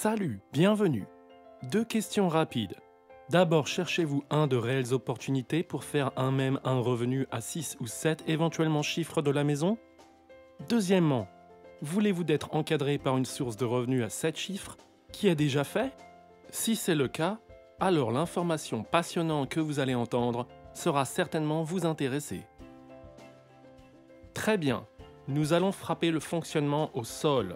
Salut, bienvenue. Deux questions rapides. D'abord, cherchez-vous de réelles opportunités pour faire un revenu à 6 ou 7 éventuellement chiffres de la maison? Deuxièmement, voulez-vous d'être encadré par une source de revenus à 7 chiffres qui est déjà fait? Si c'est le cas, alors l'information passionnante que vous allez entendre sera certainement vous intéresser. Très bien, nous allons frapper le fonctionnement au sol.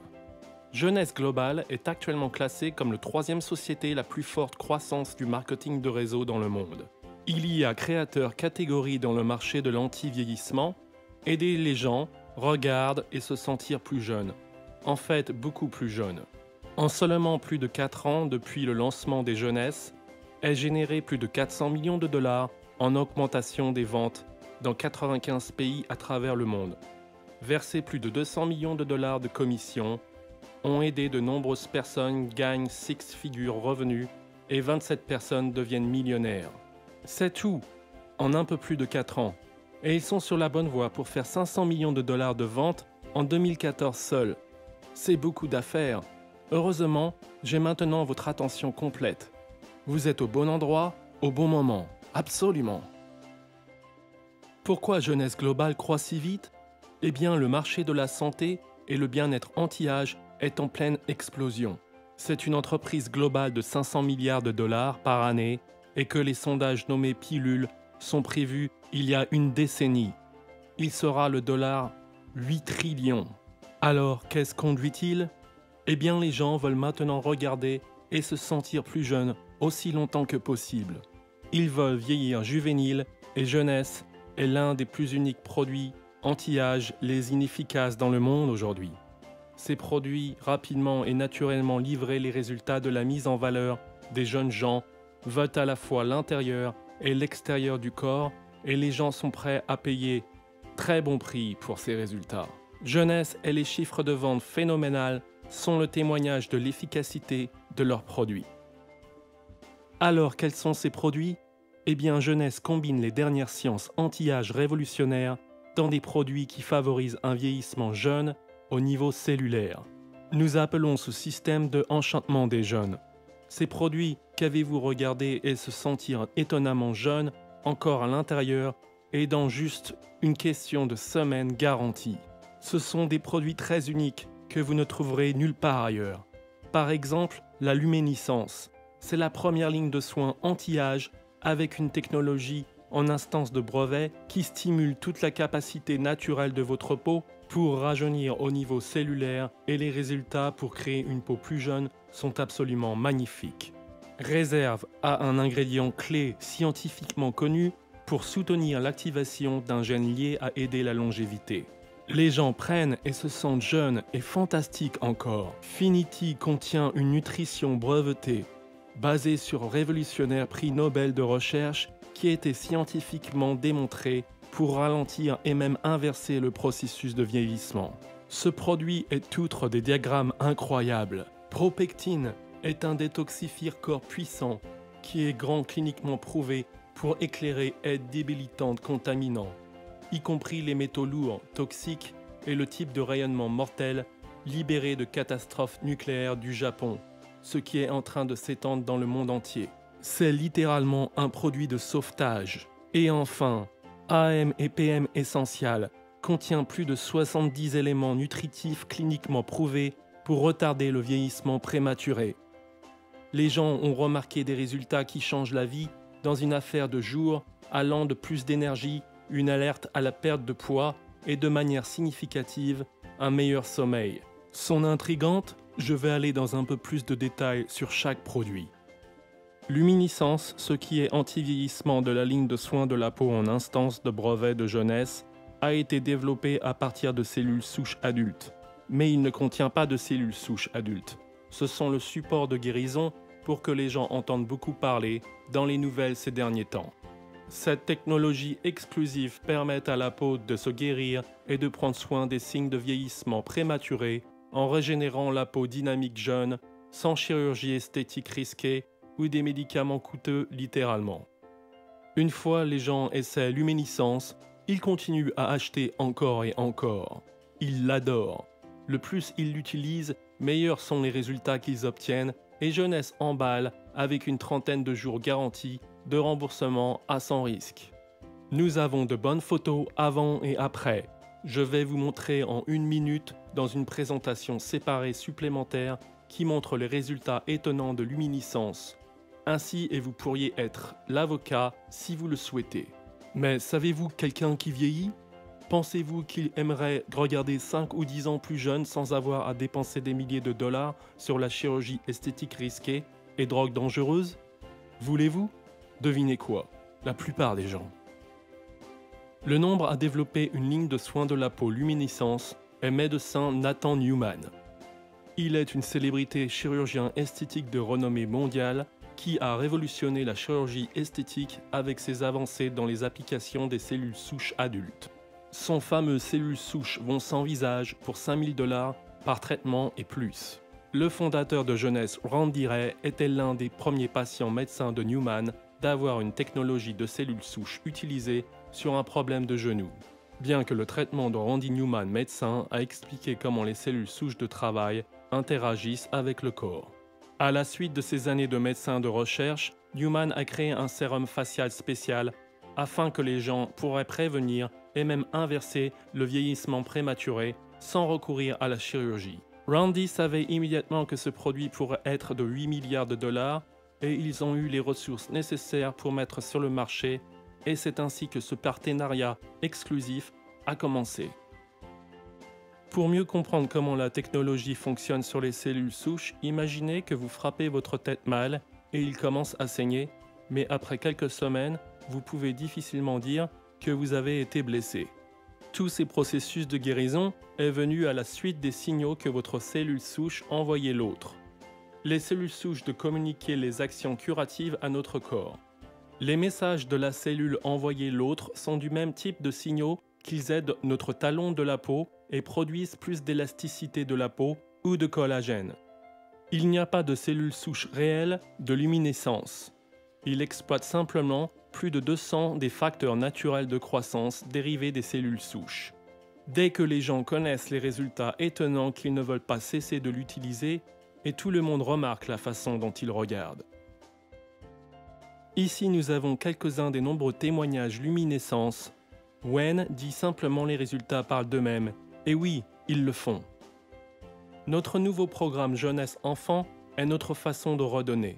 Jeunesse Global est actuellement classée comme la troisième société la plus forte croissance du marketing de réseau dans le monde. Il y a créateur catégorie dans le marché de l'anti-vieillissement, aider les gens, regarder et se sentir plus jeune. En fait, beaucoup plus jeune. En seulement plus de 4 ans depuis le lancement des jeunesses, elle généré plus de 400 millions de dollars en augmentation des ventes dans 95 pays à travers le monde, versé plus de 200 millions de dollars de commissions, ont aidé de nombreuses personnes gagnent 6 figures revenus et 27 personnes deviennent millionnaires. C'est tout, en un peu plus de 4 ans. Et ils sont sur la bonne voie pour faire 500 millions de dollars de ventes en 2014 seul. C'est beaucoup d'affaires. Heureusement, j'ai maintenant votre attention complète. Vous êtes au bon endroit, au bon moment. Absolument. Pourquoi Jeunesse Global croît si vite? Eh bien, le marché de la santé et le bien-être anti-âge est en pleine explosion. C'est une entreprise globale de 500 milliards de dollars par année et que les sondages nommés pilules sont prévus il y a une décennie. Il sera le dollar 8 trillions. Alors, qu'est-ce conduit-il? Eh bien, les gens veulent maintenant regarder et se sentir plus jeunes aussi longtemps que possible. Ils veulent vieillir juvénile et jeunesse est l'un des plus uniques produits anti-âge les inefficaces dans le monde aujourd'hui. Ces produits rapidement et naturellement livrer les résultats de la mise en valeur des jeunes gens veulent à la fois l'intérieur et l'extérieur du corps et les gens sont prêts à payer très bon prix pour ces résultats. Jeunesse et les chiffres de vente phénoménales sont le témoignage de l'efficacité de leurs produits. Alors quels sont ces produits? Eh bien Jeunesse combine les dernières sciences anti-âge révolutionnaires dans des produits qui favorisent un vieillissement jeune au niveau cellulaire. Nous appelons ce système de enchantement des jeunes. Ces produits qu'avez-vous regardé et se sentir étonnamment jeune, encore à l'intérieur, et dans juste une question de semaines garantie. Ce sont des produits très uniques que vous ne trouverez nulle part ailleurs. Par exemple, la luminescence. C'est la première ligne de soins anti-âge avec une technologie en instance de brevet qui stimule toute la capacité naturelle de votre peau pour rajeunir au niveau cellulaire et les résultats pour créer une peau plus jeune sont absolument magnifiques. Réserve a un ingrédient clé scientifiquement connu pour soutenir l'activation d'un gène lié à aider la longévité. Les gens prennent et se sentent jeunes et fantastiques encore. Finity contient une nutrition brevetée basée sur un révolutionnaire prix Nobel de recherche qui a été scientifiquement démontré pour ralentir et même inverser le processus de vieillissement. Ce produit est outre des diagrammes incroyables. Propectine est un détoxifieur corps puissant qui est grand cliniquement prouvé pour éclairer aide débilitante contaminants, y compris les métaux lourds, toxiques et le type de rayonnement mortel libéré de catastrophes nucléaires du Japon, ce qui est en train de s'étendre dans le monde entier. C'est littéralement un produit de sauvetage. Et enfin, AM et PM Essential contient plus de 70 éléments nutritifs cliniquement prouvés pour retarder le vieillissement prématuré. Les gens ont remarqué des résultats qui changent la vie dans une affaire de jours, allant de plus d'énergie, une alerte à la perte de poids et de manière significative, un meilleur sommeil. Sont intrigantes? Je vais aller dans un peu plus de détails sur chaque produit. Luminescence, ce qui est anti-vieillissement de la ligne de soins de la peau en instance de brevet de jeunesse, a été développé à partir de cellules souches adultes. Mais il ne contient pas de cellules souches adultes. Ce sont le support de guérison pour que les gens entendent beaucoup parler dans les nouvelles ces derniers temps. Cette technologie exclusive permet à la peau de se guérir et de prendre soin des signes de vieillissement prématuré en régénérant la peau dynamique jeune, sans chirurgie esthétique risquée ou des médicaments coûteux littéralement. Une fois les gens essaient luminescence, ils continuent à acheter encore et encore. Ils l'adorent. Le plus ils l'utilisent, meilleurs sont les résultats qu'ils obtiennent et Jeunesse emballe avec une trentaine de jours garantis de remboursement à sans risque. Nous avons de bonnes photos avant et après. Je vais vous montrer en 1 minute dans une présentation séparée supplémentaire qui montre les résultats étonnants de luminescence. Ainsi, et vous pourriez être l'avocat si vous le souhaitez. Mais savez-vous quelqu'un qui vieillit? Pensez-vous qu'il aimerait regarder 5 ou 10 ans plus jeune sans avoir à dépenser des milliers de dollars sur la chirurgie esthétique risquée et drogue dangereuse? Voulez-vous? Devinez quoi? La plupart des gens. Le nombre a développé une ligne de soins de la peau luminescence est médecin Nathan Newman. Il est une célébrité chirurgien esthétique de renommée mondiale qui a révolutionné la chirurgie esthétique avec ses avancées dans les applications des cellules souches adultes. Son fameux cellules souches vont sans visage pour 5 000 $ par traitement et plus. Le fondateur de Jeunesse, Randy Ray, était l'un des premiers patients médecins de Newman d'avoir une technologie de cellules souches utilisée sur un problème de genou. Bien que le traitement de Randy Newman, médecin, a expliqué comment les cellules souches de travail interagissent avec le corps. À la suite de ces années de médecin de recherche, Newman a créé un sérum facial spécial afin que les gens pourraient prévenir et même inverser le vieillissement prématuré sans recourir à la chirurgie. Randy savait immédiatement que ce produit pourrait être de 8 milliards de dollars et ils ont eu les ressources nécessaires pour mettre sur le marché et c'est ainsi que ce partenariat exclusif a commencé. Pour mieux comprendre comment la technologie fonctionne sur les cellules souches, imaginez que vous frappez votre tête mal et il commence à saigner, mais après quelques semaines, vous pouvez difficilement dire que vous avez été blessé. Tous ces processus de guérison est venu à la suite des signaux que votre cellule souche envoyait l'autre. Les cellules souches de communiquer les actions curatives à notre corps. Les messages de la cellule envoyés l'autre sont du même type de signaux qu'ils aident notre talon de la peau et produisent plus d'élasticité de la peau ou de collagène. Il n'y a pas de cellules souches réelles de luminescence. Il exploite simplement plus de 200 des facteurs naturels de croissance dérivés des cellules souches. Dès que les gens connaissent les résultats étonnants qu'ils ne veulent pas cesser de l'utiliser, et tout le monde remarque la façon dont ils regardent. Ici, nous avons quelques-uns des nombreux témoignages luminescence. Wen dit simplement les résultats parlent d'eux-mêmes. Et oui, ils le font. Notre nouveau programme Jeunesse Enfant est notre façon de redonner.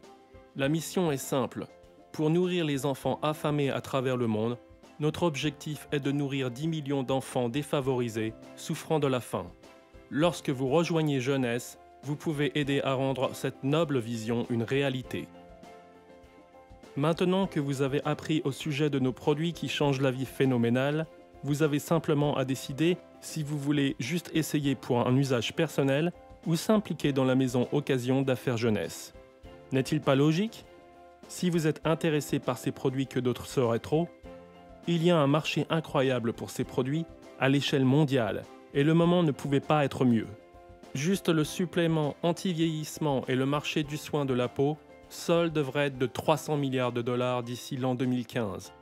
La mission est simple. Pour nourrir les enfants affamés à travers le monde, notre objectif est de nourrir 10 millions d'enfants défavorisés, souffrant de la faim. Lorsque vous rejoignez Jeunesse, vous pouvez aider à rendre cette noble vision une réalité. Maintenant que vous avez appris au sujet de nos produits qui changent la vie phénoménale, vous avez simplement à décider si vous voulez juste essayer pour un usage personnel ou s'impliquer dans la maison Occasion d'Affaires Jeunesse. N'est-il pas logique? Si vous êtes intéressé par ces produits que d'autres seraient trop, il y a un marché incroyable pour ces produits à l'échelle mondiale et le moment ne pouvait pas être mieux. Juste le supplément anti-vieillissement et le marché du soin de la peau seul devrait être de 300 milliards de dollars d'ici l'an 2015.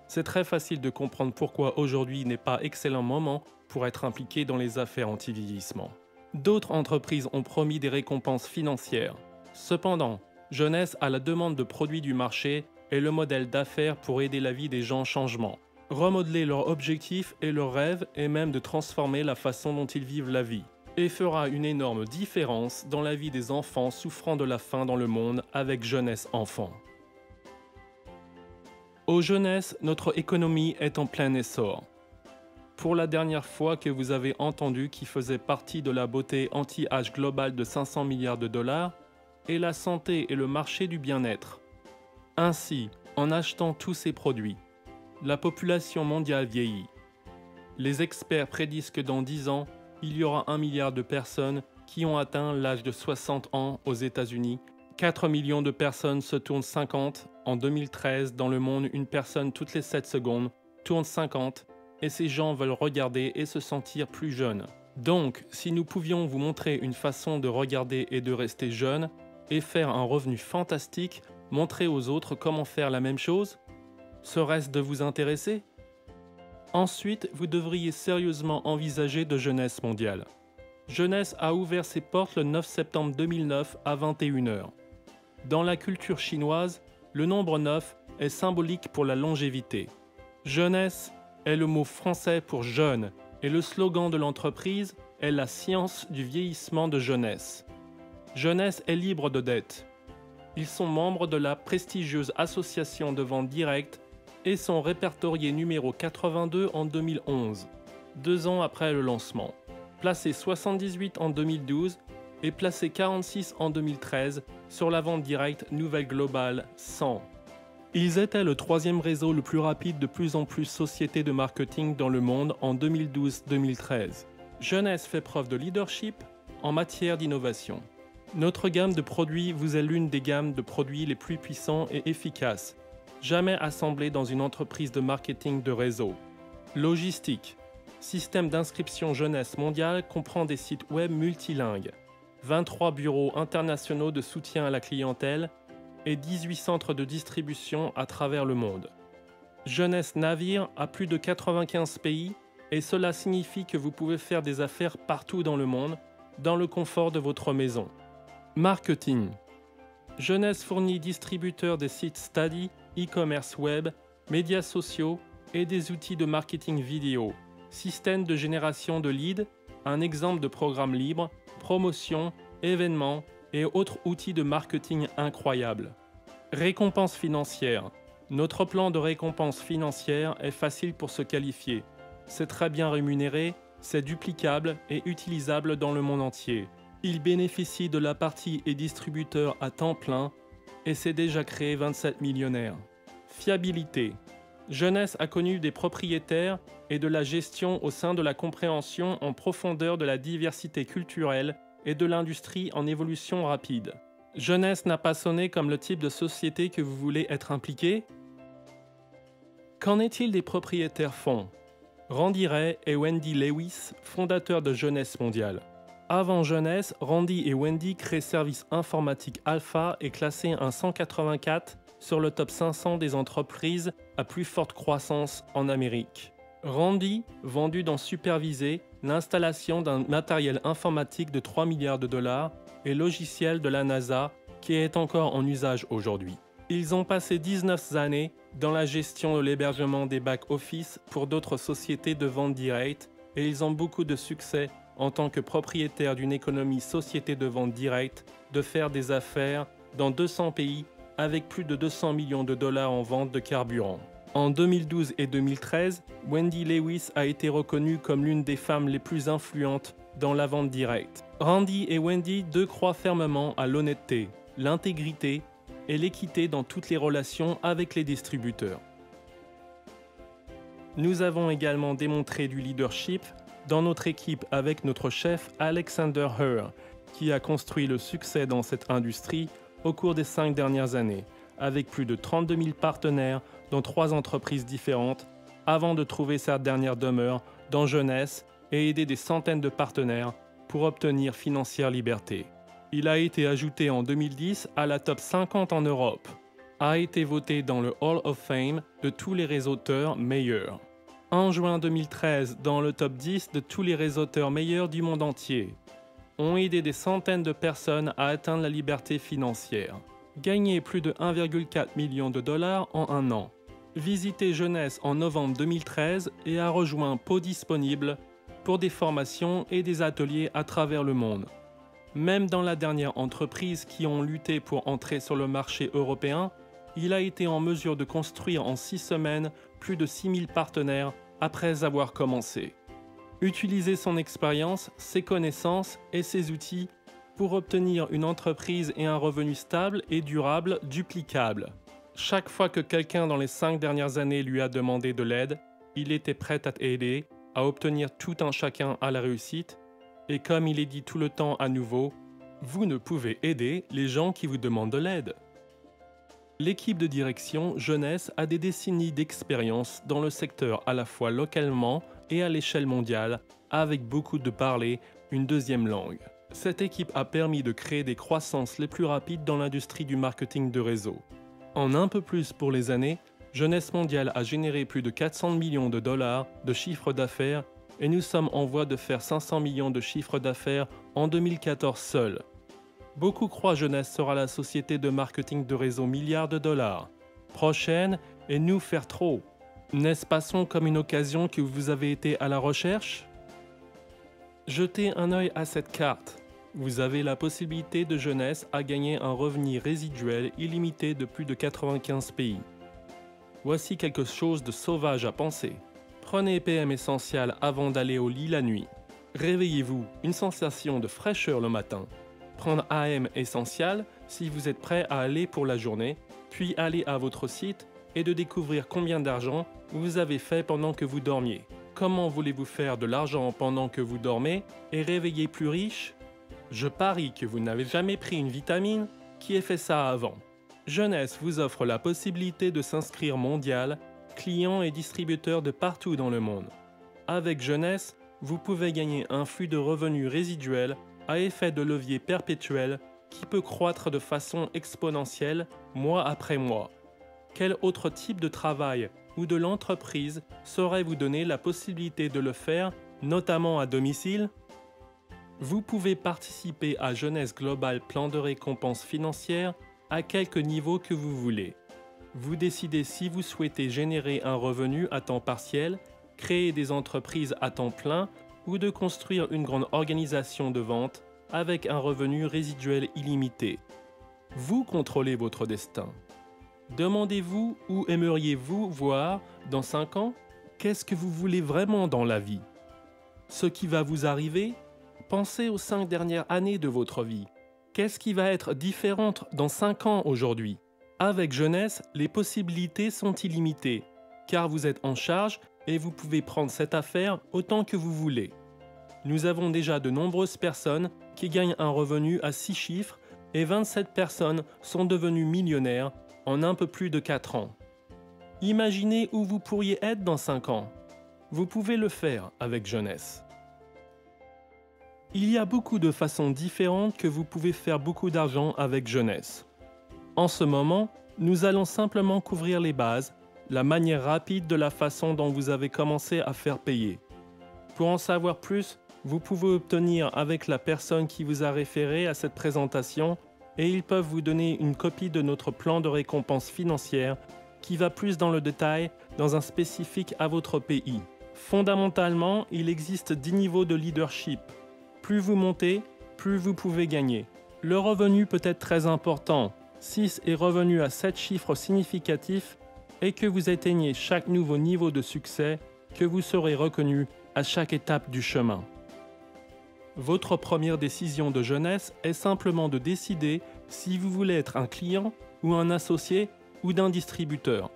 C'est très facile de comprendre pourquoi aujourd'hui n'est pas excellent moment pour être impliqué dans les affaires anti-vieillissement. D'autres entreprises ont promis des récompenses financières. Cependant, Jeunesse à la demande de produits du marché est le modèle d'affaires pour aider la vie des gens en changement, remodeler leurs objectifs et leurs rêves et même de transformer la façon dont ils vivent la vie. Et fera une énorme différence dans la vie des enfants souffrant de la faim dans le monde avec Jeunesse Enfant. Aux Jeunesse, notre économie est en plein essor. Pour la dernière fois que vous avez entendu qui faisait partie de la beauté anti-âge globale de 500 milliards de dollars, et la santé et le marché du bien-être. Ainsi, en achetant tous ces produits, la population mondiale vieillit. Les experts prédisent que dans 10 ans, il y aura 1 milliard de personnes qui ont atteint l'âge de 60 ans aux États-Unis. 4 millions de personnes se tournent 50. En 2013, dans le monde, une personne toutes les 7 secondes tourne 50 et ces gens veulent regarder et se sentir plus jeunes. Donc, si nous pouvions vous montrer une façon de regarder et de rester jeune et faire un revenu fantastique, montrer aux autres comment faire la même chose, serait-ce de vous intéresser? Ensuite, vous devriez sérieusement envisager de Jeunesse mondiale. Jeunesse a ouvert ses portes le 9 septembre 2009 à 21 h. Dans la culture chinoise, le nombre 9 est symbolique pour la longévité. Jeunesse est le mot français pour jeune et le slogan de l'entreprise est la science du vieillissement de jeunesse. Jeunesse est libre de dettes. Ils sont membres de la prestigieuse association de vente directe et sont répertoriés numéro 82 en 2011, 2 ans après le lancement, placé 78 en 2012 et placé 46 en 2013 sur la vente directe Nouvelle Globale 100. Ils étaient le 3e réseau le plus rapide de plus en plus sociétés de marketing dans le monde en 2012-2013. Jeunesse fait preuve de leadership en matière d'innovation. Notre gamme de produits vous est l'une des gammes de produits les plus puissants et efficaces, jamais assemblées dans une entreprise de marketing de réseau. Logistique. Système d'inscription jeunesse mondiale comprend des sites web multilingues, 23 bureaux internationaux de soutien à la clientèle et 18 centres de distribution à travers le monde. Jeunesse navire à plus de 95 pays et cela signifie que vous pouvez faire des affaires partout dans le monde, dans le confort de votre maison. Marketing. Jeunesse fournit distributeurs des sites study, e-commerce web, médias sociaux et des outils de marketing vidéo, système de génération de leads, un exemple de programme libre, promotion, événements et autres outils de marketing incroyables. Récompense financière. Notre plan de récompense financière est facile pour se qualifier. C'est très bien rémunéré, c'est duplicable et utilisable dans le monde entier. Il bénéficie de la partie et distributeur à temps plein et s'est déjà créé 27 millionnaires. Fiabilité. Jeunesse a connu des propriétaires et de la gestion au sein de la compréhension en profondeur de la diversité culturelle et de l'industrie en évolution rapide. Jeunesse n'a pas sonné comme le type de société que vous voulez être impliqué? Qu'en est-il des propriétaires fonds? Randy Ray et Wendy Lewis, fondateurs de Jeunesse Mondiale. Avant Jeunesse, Randy et Wendy créent Service Informatique Alpha et classé un 184 sur le top 500 des entreprises à plus forte croissance en Amérique. Randy, vendu dans Superviser, l'installation d'un matériel informatique de 3 milliards de dollars et logiciel de la NASA qui est encore en usage aujourd'hui. Ils ont passé 19 années dans la gestion de l'hébergement des back-office pour d'autres sociétés de vente directe et ils ont beaucoup de succès en tant que propriétaire d'une économie société de vente directe de faire des affaires dans 200 pays avec plus de 200 millions de dollars en vente de carburant. En 2012 et 2013, Wendy Lewis a été reconnue comme l'une des femmes les plus influentes dans la vente directe. Randy et Wendy croient fermement à l'honnêteté, l'intégrité et l'équité dans toutes les relations avec les distributeurs. Nous avons également démontré du leadership dans notre équipe avec notre chef Alexander Herr, qui a construit le succès dans cette industrie au cours des 5 dernières années, avec plus de 32 000 partenaires dans 3 entreprises différentes, avant de trouver sa dernière demeure dans Jeunesse et aider des centaines de partenaires pour obtenir financière liberté. Il a été ajouté en 2010 à la top 50 en Europe, a été voté dans le Hall of Fame de tous les réseauteurs meilleurs. En juin 2013, dans le top 10 de tous les réseauteurs meilleurs du monde entier, ont aidé des centaines de personnes à atteindre la liberté financière. Gagné plus de 1,4 million de dollars en un an. Visité Jeunesse en novembre 2013 et a rejoint Pau Disponible pour des formations et des ateliers à travers le monde. Même dans la dernière entreprise qui ont lutté pour entrer sur le marché européen, il a été en mesure de construire en 6 semaines plus de 6000 partenaires après avoir commencé. Utiliser son expérience, ses connaissances et ses outils pour obtenir une entreprise et un revenu stable et durable duplicable. Chaque fois que quelqu'un dans les 5 dernières années lui a demandé de l'aide, il était prêt à aider, à obtenir tout un chacun à la réussite. Et comme il est dit tout le temps à nouveau, vous ne pouvez aider les gens qui vous demandent de l'aide. L'équipe de direction Jeunesse a des décennies d'expérience dans le secteur à la fois localement et à l'échelle mondiale, avec beaucoup de parler une deuxième langue. Cette équipe a permis de créer des croissances les plus rapides dans l'industrie du marketing de réseau. En un peu plus pour les années, Jeunesse Mondiale a généré plus de 400 millions de dollars de chiffre d'affaires et nous sommes en voie de faire 500 millions de chiffre d'affaires en 2014 seul. Beaucoup croient Jeunesse sera la société de marketing de réseau milliards de dollars. Prochaine et nous faire trop. N'est-ce pas comme une occasion que vous avez été à la recherche? Jetez un œil à cette carte. Vous avez la possibilité de Jeunesse à gagner un revenu résiduel illimité de plus de 95 pays. Voici quelque chose de sauvage à penser. Prenez PM Essential avant d'aller au lit la nuit. Réveillez-vous, une sensation de fraîcheur le matin. Prendre AM Essential si vous êtes prêt à aller pour la journée, puis aller à votre site et de découvrir combien d'argent vous avez fait pendant que vous dormiez. Comment voulez-vous faire de l'argent pendant que vous dormez et réveiller plus riche? Je parie que vous n'avez jamais pris une vitamine qui ait fait ça avant. Jeunesse vous offre la possibilité de s'inscrire mondial, clients et distributeurs de partout dans le monde. Avec Jeunesse, vous pouvez gagner un flux de revenus résiduels à effet de levier perpétuel qui peut croître de façon exponentielle mois après mois. Quel autre type de travail ou de l'entreprise saurait vous donner la possibilité de le faire, notamment à domicile? Vous pouvez participer à Jeunesse Global Plan de récompense financière à quelque niveau que vous voulez. Vous décidez si vous souhaitez générer un revenu à temps partiel, créer des entreprises à temps plein ou de construire une grande organisation de vente avec un revenu résiduel illimité. Vous contrôlez votre destin. Demandez-vous où aimeriez-vous voir dans 5 ans? Qu'est-ce que vous voulez vraiment dans la vie? Ce qui va vous arriver? Pensez aux 5 dernières années de votre vie. Qu'est-ce qui va être différent dans 5 ans aujourd'hui? Avec Jeunesse, les possibilités sont illimitées, car vous êtes en charge et vous pouvez prendre cette affaire autant que vous voulez. Nous avons déjà de nombreuses personnes qui gagnent un revenu à 6 chiffres et 27 personnes sont devenues millionnaires en un peu plus de 4 ans. Imaginez où vous pourriez être dans 5 ans. Vous pouvez le faire avec Jeunesse. Il y a beaucoup de façons différentes que vous pouvez faire beaucoup d'argent avec Jeunesse. En ce moment, nous allons simplement couvrir les bases, la manière rapide de la façon dont vous avez commencé à faire payer. Pour en savoir plus, vous pouvez obtenir avec la personne qui vous a référé à cette présentation et ils peuvent vous donner une copie de notre plan de récompense financière qui va plus dans le détail dans un spécifique à votre pays. Fondamentalement, il existe 10 niveaux de leadership. Plus vous montez, plus vous pouvez gagner. Le revenu peut être très important. 6 est revenu à 7 chiffres significatifs et que vous atteignez chaque nouveau niveau de succès, que vous serez reconnu à chaque étape du chemin. Votre première décision de Jeunesse est simplement de décider si vous voulez être un client ou un associé ou d'un distributeur.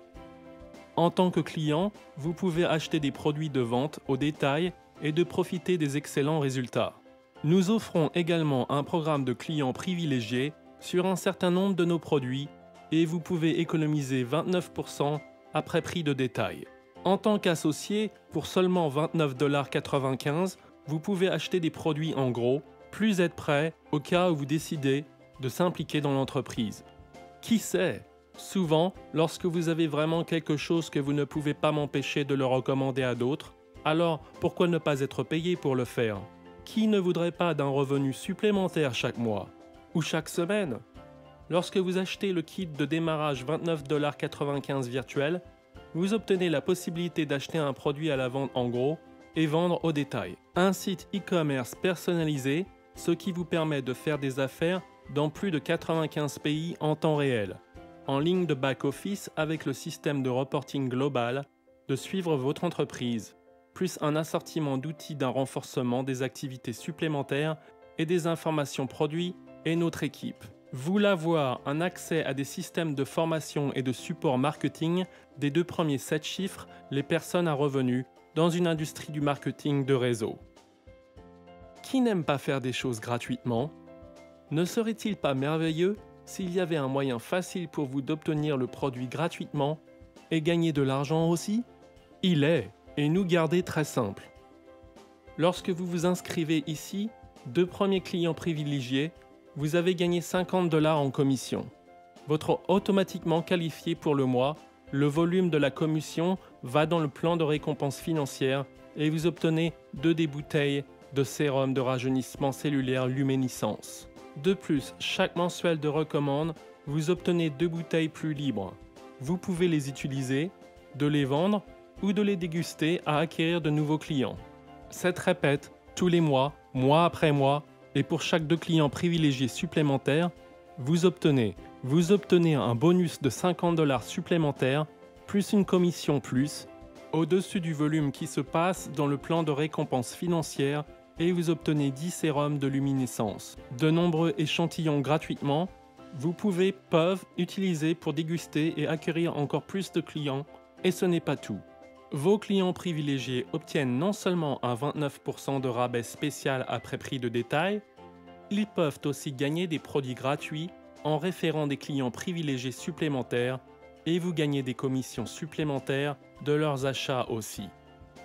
En tant que client, vous pouvez acheter des produits de vente au détail et de profiter des excellents résultats. Nous offrons également un programme de clients privilégiés sur un certain nombre de nos produits et vous pouvez économiser 29% après prix de détail. En tant qu'associé, pour seulement 29,95 $, vous pouvez acheter des produits en gros, plus être prêt au cas où vous décidez de s'impliquer dans l'entreprise. Qui sait? Souvent, lorsque vous avez vraiment quelque chose que vous ne pouvez pas m'empêcher de le recommander à d'autres, alors pourquoi ne pas être payé pour le faire? Qui ne voudrait pas d'un revenu supplémentaire chaque mois ou chaque semaine? Lorsque vous achetez le kit de démarrage 29,95 $ virtuel, vous obtenez la possibilité d'acheter un produit à la vente en gros et vendre au détail. Un site e-commerce personnalisé, ce qui vous permet de faire des affaires dans plus de 95 pays en temps réel, en ligne de back-office avec le système de reporting global, de suivre votre entreprise, plus un assortiment d'outils d'un renforcement des activités supplémentaires et des informations produits et notre équipe. Vous l'avoir un accès à des systèmes de formation et de support marketing des 2 premiers 7 chiffres, les personnes à revenus, dans une industrie du marketing de réseau. Qui n'aime pas faire des choses gratuitement? Ne serait-il pas merveilleux s'il y avait un moyen facile pour vous d'obtenir le produit gratuitement et gagner de l'argent aussi? Il est, et nous garder très simple. Lorsque vous vous inscrivez ici, 2 premiers clients privilégiés, vous avez gagné 50 $ en commission. Votre automatiquement qualifié pour le mois, le volume de la commission va dans le plan de récompense financière et vous obtenez 2 des bouteilles de sérum de rajeunissement cellulaire luminescence. De plus, chaque mensuel de recommande, vous obtenez 2 bouteilles plus libres. Vous pouvez les utiliser, de les vendre ou de les déguster à acquérir de nouveaux clients. Cette répète tous les mois, mois après mois, et pour chaque 2 clients privilégiés supplémentaires, vous obtenez un bonus de 50 $ supplémentaires, plus une commission plus, au-dessus du volume qui se passe dans le plan de récompense financière et vous obtenez 10 sérums de luminescence. De nombreux échantillons gratuitement, peuvent utiliser pour déguster et acquérir encore plus de clients, et ce n'est pas tout. Vos clients privilégiés obtiennent non seulement un 29% de rabais spécial après prix de détail, ils peuvent aussi gagner des produits gratuits en référant des clients privilégiés supplémentaires et vous gagnez des commissions supplémentaires de leurs achats aussi.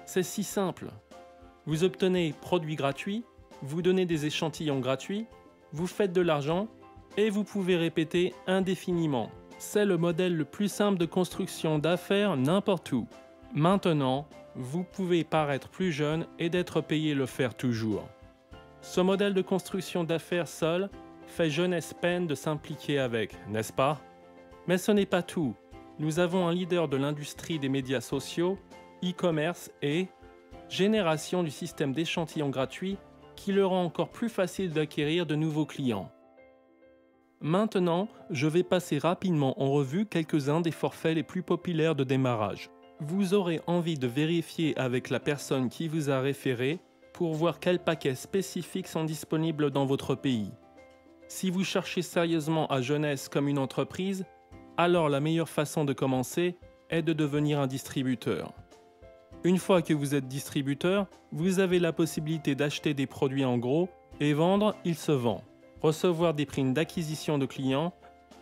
C'est si simple. Vous obtenez produits gratuits, vous donnez des échantillons gratuits, vous faites de l'argent et vous pouvez répéter indéfiniment. C'est le modèle le plus simple de construction d'affaires n'importe où. Maintenant, vous pouvez paraître plus jeune et d'être payé le faire toujours. Ce modèle de construction d'affaires seul fait jeunesse peine de s'impliquer avec, n'est-ce pas? Mais ce n'est pas tout. Nous avons un leader de l'industrie des médias sociaux, e-commerce et génération du système d'échantillons gratuits qui le rend encore plus facile d'acquérir de nouveaux clients. Maintenant, je vais passer rapidement en revue quelques-uns des forfaits les plus populaires de démarrage. Vous aurez envie de vérifier avec la personne qui vous a référé pour voir quels paquets spécifiques sont disponibles dans votre pays. Si vous cherchez sérieusement à Jeunesse comme une entreprise, alors la meilleure façon de commencer est de devenir un distributeur. Une fois que vous êtes distributeur, vous avez la possibilité d'acheter des produits en gros et vendre, il se vend. Recevoir des primes d'acquisition de clients,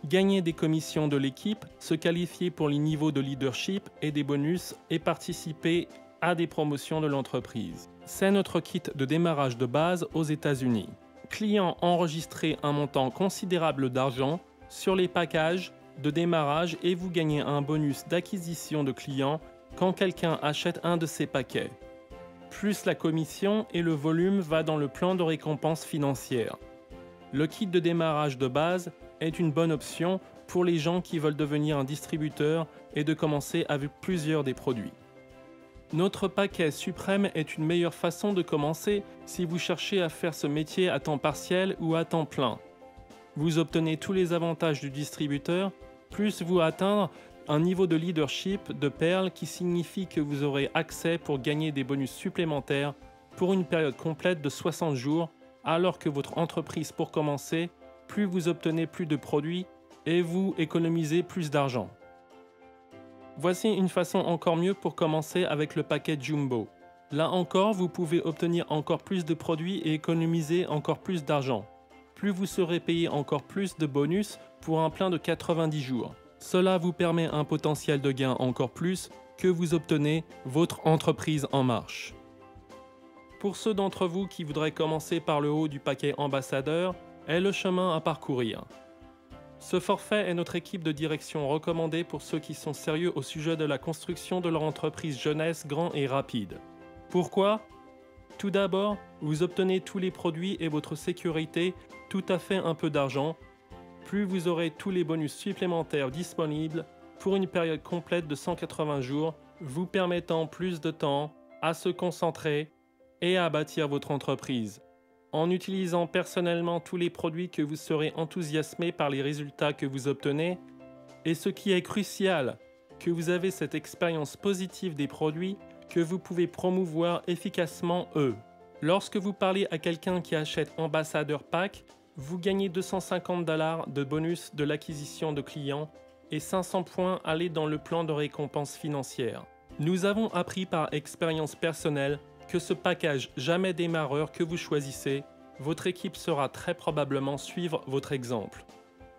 gagner des commissions de l'équipe, se qualifier pour les niveaux de leadership et des bonus et participer à des promotions de l'entreprise. C'est notre kit de démarrage de base aux États-Unis. Clients enregistrez un montant considérable d'argent sur les packages de démarrage et vous gagnez un bonus d'acquisition de clients quand quelqu'un achète un de ces paquets. Plus la commission et le volume va dans le plan de récompense financière. Le kit de démarrage de base est une bonne option pour les gens qui veulent devenir un distributeur et de commencer avec plusieurs des produits. Notre paquet suprême est une meilleure façon de commencer si vous cherchez à faire ce métier à temps partiel ou à temps plein. Vous obtenez tous les avantages du distributeur, plus vous atteindre un niveau de leadership de perles qui signifie que vous aurez accès pour gagner des bonus supplémentaires pour une période complète de 60 jours, alors que votre entreprise pour commencer, plus vous obtenez plus de produits et vous économisez plus d'argent. Voici une façon encore mieux pour commencer avec le paquet Jumbo. Là encore, vous pouvez obtenir encore plus de produits et économiser encore plus d'argent. Plus vous serez payé encore plus de bonus pour un plein de 90 jours. Cela vous permet un potentiel de gain encore plus que vous obtenez votre entreprise en marche. Pour ceux d'entre vous qui voudraient commencer par le haut du paquet ambassadeur, est le chemin à parcourir. Ce forfait est notre équipe de direction recommandée pour ceux qui sont sérieux au sujet de la construction de leur entreprise jeunesse grand et rapide. Pourquoi? Tout d'abord, vous obtenez tous les produits et votre sécurité, tout à fait un peu d'argent, plus vous aurez tous les bonus supplémentaires disponibles pour une période complète de 180 jours, vous permettant plus de temps à se concentrer et à bâtir votre entreprise. En utilisant personnellement tous les produits que vous serez enthousiasmé par les résultats que vous obtenez, et ce qui est crucial, que vous avez cette expérience positive des produits que vous pouvez promouvoir efficacement eux. Lorsque vous parlez à quelqu'un qui achète Ambassadeur Pack, vous gagnez 250 $ de bonus de l'acquisition de clients et 500 points allés dans le plan de récompense financière. Nous avons appris par expérience personnelle que ce package jamais démarreur que vous choisissez, votre équipe saura très probablement suivre votre exemple.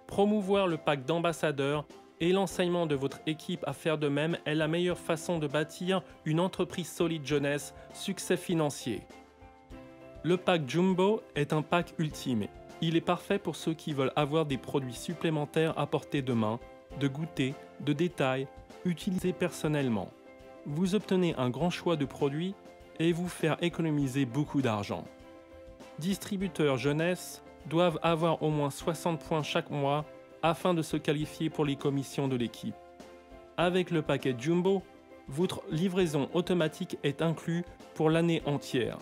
Promouvoir le pack d'ambassadeurs et l'enseignement de votre équipe à faire de même est la meilleure façon de bâtir une entreprise solide jeunesse, succès financier. Le pack Jumbo est un pack ultime. Il est parfait pour ceux qui veulent avoir des produits supplémentaires à portée de main, de goûter, de détail, utiliser personnellement. Vous obtenez un grand choix de produits et vous faire économiser beaucoup d'argent. Distributeurs jeunesse doivent avoir au moins 60 points chaque mois afin de se qualifier pour les commissions de l'équipe. Avec le paquet Jumbo, votre livraison automatique est inclue pour l'année entière.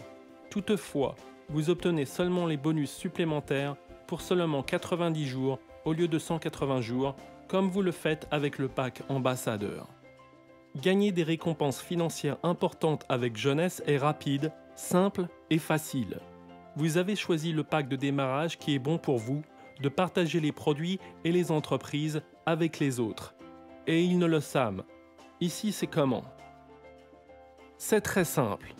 Toutefois, vous obtenez seulement les bonus supplémentaires pour seulement 90 jours au lieu de 180 jours, comme vous le faites avec le pack ambassadeur. Gagner des récompenses financières importantes avec jeunesse est rapide, simple et facile. Vous avez choisi le pack de démarrage qui est bon pour vous, de partager les produits et les entreprises avec les autres. Et ils ne le savent. Ici, c'est comment? C'est très simple.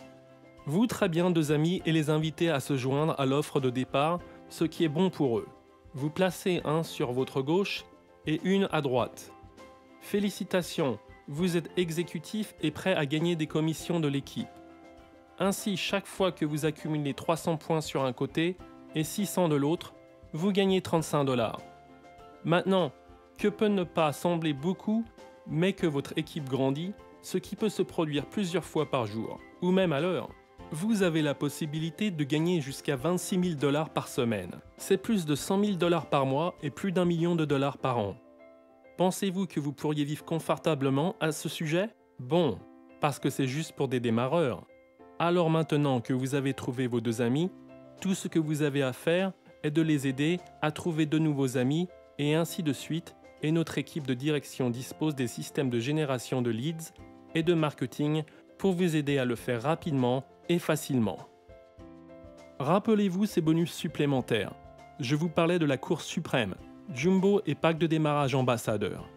Vous très bien deux amis et les inviter à se joindre à l'offre de départ, ce qui est bon pour eux. Vous placez un sur votre gauche et une à droite. Félicitations, vous êtes exécutif et prêt à gagner des commissions de l'équipe. Ainsi, chaque fois que vous accumulez 300 points sur un côté et 600 de l'autre, vous gagnez 35 $. Maintenant, que peut ne pas sembler beaucoup, mais que votre équipe grandit, ce qui peut se produire plusieurs fois par jour, ou même à l'heure. Vous avez la possibilité de gagner jusqu'à 26 000 $ par semaine. C'est plus de 100 000 $ par mois et plus d'1 million de dollars par an. Pensez-vous que vous pourriez vivre confortablement à ce sujet? Bon, parce que c'est juste pour des démarreurs. Alors maintenant que vous avez trouvé vos deux amis, tout ce que vous avez à faire est de les aider à trouver de nouveaux amis et ainsi de suite, et notre équipe de direction dispose des systèmes de génération de leads et de marketing pour vous aider à le faire rapidement et facilement. Rappelez-vous ces bonus supplémentaires. Je vous parlais de la course suprême, Jumbo et pack de démarrage ambassadeur.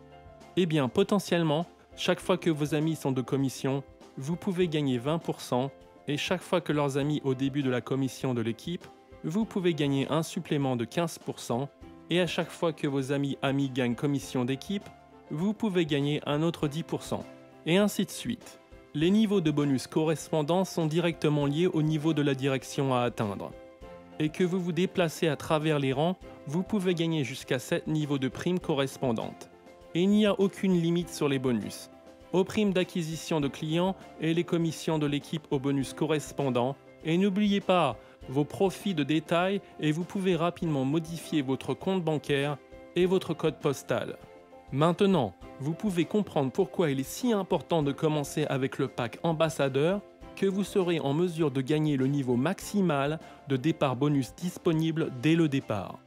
Eh bien, potentiellement, chaque fois que vos amis sont de commission, vous pouvez gagner 20% et chaque fois que leurs amis au début de la commission de l'équipe, vous pouvez gagner un supplément de 15% et à chaque fois que vos amis gagnent commission d'équipe, vous pouvez gagner un autre 10%, et ainsi de suite. Les niveaux de bonus correspondants sont directement liés au niveau de la direction à atteindre. Et que vous vous déplacez à travers les rangs, vous pouvez gagner jusqu'à 7 niveaux de primes correspondantes. Et il n'y a aucune limite sur les bonus. Aux primes d'acquisition de clients et les commissions de l'équipe aux bonus correspondants. Et n'oubliez pas vos profits de détail et vous pouvez rapidement modifier votre compte bancaire et votre code postal. Maintenant, vous pouvez comprendre pourquoi il est si important de commencer avec le pack ambassadeur que vous serez en mesure de gagner le niveau maximal de départ bonus disponible dès le départ.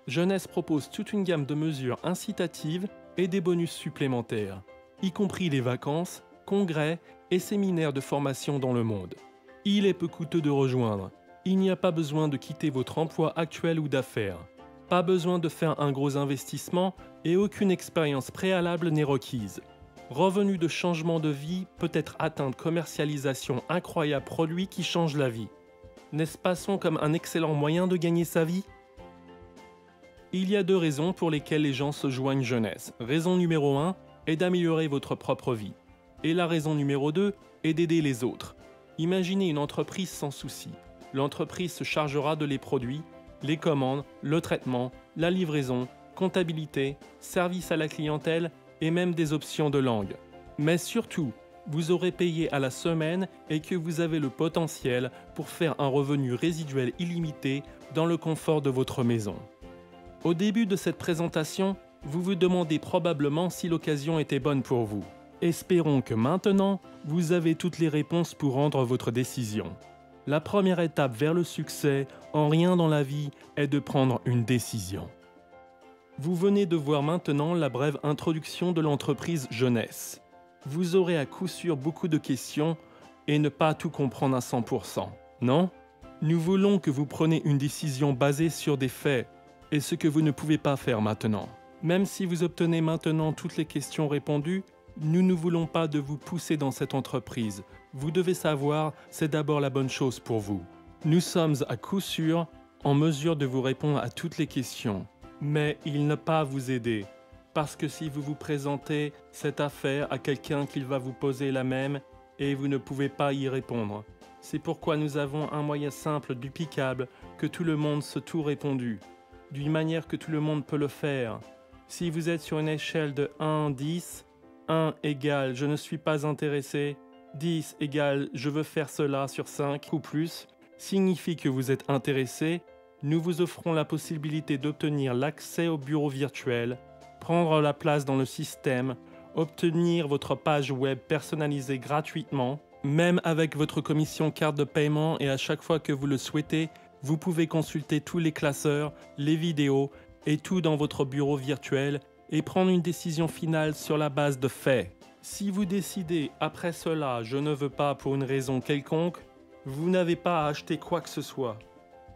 Jeunesse propose toute une gamme de mesures incitatives et des bonus supplémentaires, y compris les vacances, congrès et séminaires de formation dans le monde. Il est peu coûteux de rejoindre. Il n'y a pas besoin de quitter votre emploi actuel ou d'affaires. Pas besoin de faire un gros investissement et aucune expérience préalable n'est requise. Revenu de changement de vie, peut-être atteinte commercialisation incroyable produit qui change la vie. N'est-ce pas comme un excellent moyen de gagner sa vie? Il y a deux raisons pour lesquelles les gens se joignent jeunesse. Raison numéro 1 est d'améliorer votre propre vie. Et la raison numéro 2 est d'aider les autres. Imaginez une entreprise sans souci. L'entreprise se chargera de les produits, les commandes, le traitement, la livraison, comptabilité, service à la clientèle et même des options de langue. Mais surtout, vous aurez payé à la semaine et que vous avez le potentiel pour faire un revenu résiduel illimité dans le confort de votre maison. Au début de cette présentation, vous vous demandez probablement si l'occasion était bonne pour vous. Espérons que maintenant, vous avez toutes les réponses pour rendre votre décision. La première étape vers le succès, en rien dans la vie, est de prendre une décision. Vous venez de voir maintenant la brève introduction de l'entreprise jeunesse. Vous aurez à coup sûr beaucoup de questions et ne pas tout comprendre à 100%, non? Nous voulons que vous preniez une décision basée sur des faits et ce que vous ne pouvez pas faire maintenant. Même si vous obtenez maintenant toutes les questions répondues, nous ne voulons pas de vous pousser dans cette entreprise. Vous devez savoir, c'est d'abord la bonne chose pour vous. Nous sommes à coup sûr en mesure de vous répondre à toutes les questions. Mais il n'a pas à vous aider, parce que si vous vous présentez cette affaire à quelqu'un qu'il va vous poser la même et vous ne pouvez pas y répondre. C'est pourquoi nous avons un moyen simple, duplicable, que tout le monde se tout répondu, d'une manière que tout le monde peut le faire. Si vous êtes sur une échelle de 1 à 10, 1 égale je ne suis pas intéressé, 10 égale je veux faire cela sur 5 ou plus, signifie que vous êtes intéressé, nous vous offrons la possibilité d'obtenir l'accès au bureau virtuel, prendre la place dans le système, obtenir votre page web personnalisée gratuitement, même avec votre commission carte de paiement et à chaque fois que vous le souhaitez, vous pouvez consulter tous les classeurs, les vidéos et tout dans votre bureau virtuel et prendre une décision finale sur la base de faits. Si vous décidez après cela « je ne veux pas » pour une raison quelconque, vous n'avez pas à acheter quoi que ce soit.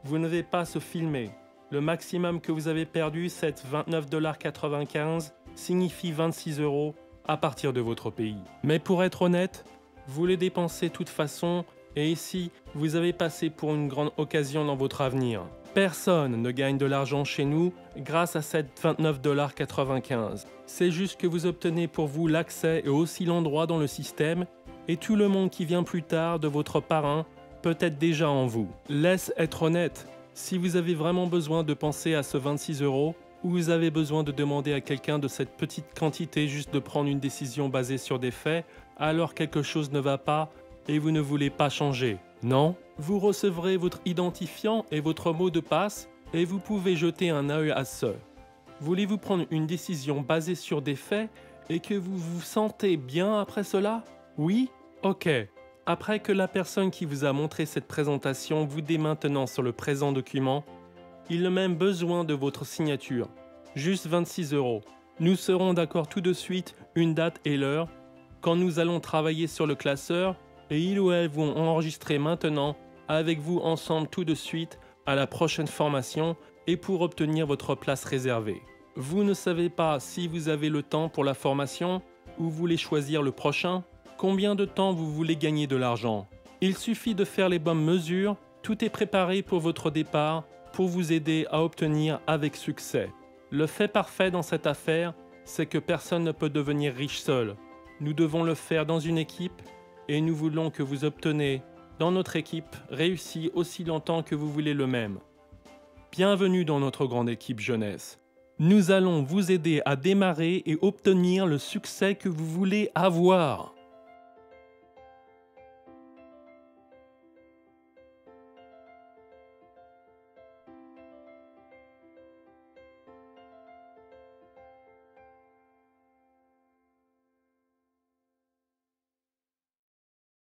Vous n'avez pas à se filmer. Le maximum que vous avez perdu, c'est 29,95 $, signifie 26 € à partir de votre pays. Mais pour être honnête, vous les dépensez de toute façon et ici, vous avez passé pour une grande occasion dans votre avenir. Personne ne gagne de l'argent chez nous grâce à cette 29,95 $. C'est juste que vous obtenez pour vous l'accès et aussi l'endroit dans le système et tout le monde qui vient plus tard de votre parrain peut être déjà en vous. Laisse être honnête, si vous avez vraiment besoin de penser à ce 26 € ou vous avez besoin de demander à quelqu'un de cette petite quantité juste de prendre une décision basée sur des faits, alors quelque chose ne va pas et vous ne voulez pas changer. Non? Vous recevrez votre identifiant et votre mot de passe et vous pouvez jeter un œil à ce. Voulez-vous prendre une décision basée sur des faits et que vous vous sentez bien après cela? Oui? Ok. Après que la personne qui vous a montré cette présentation vous dit maintenant sur le présent document, il a même besoin de votre signature. Juste 26 €. Nous serons d'accord tout de suite, une date et l'heure, quand nous allons travailler sur le classeur et il ou elle vont enregistrer maintenant avec vous ensemble tout de suite à la prochaine formation et pour obtenir votre place réservée. Vous ne savez pas si vous avez le temps pour la formation ou vous voulez choisir le prochain? Combien de temps vous voulez gagner de l'argent? Il suffit de faire les bonnes mesures, tout est préparé pour votre départ pour vous aider à obtenir avec succès. Le fait parfait dans cette affaire, c'est que personne ne peut devenir riche seul. Nous devons le faire dans une équipe et nous voulons que vous obtenez dans notre équipe réussi aussi longtemps que vous voulez le même. Bienvenue dans notre grande équipe jeunesse. Nous allons vous aider à démarrer et obtenir le succès que vous voulez avoir.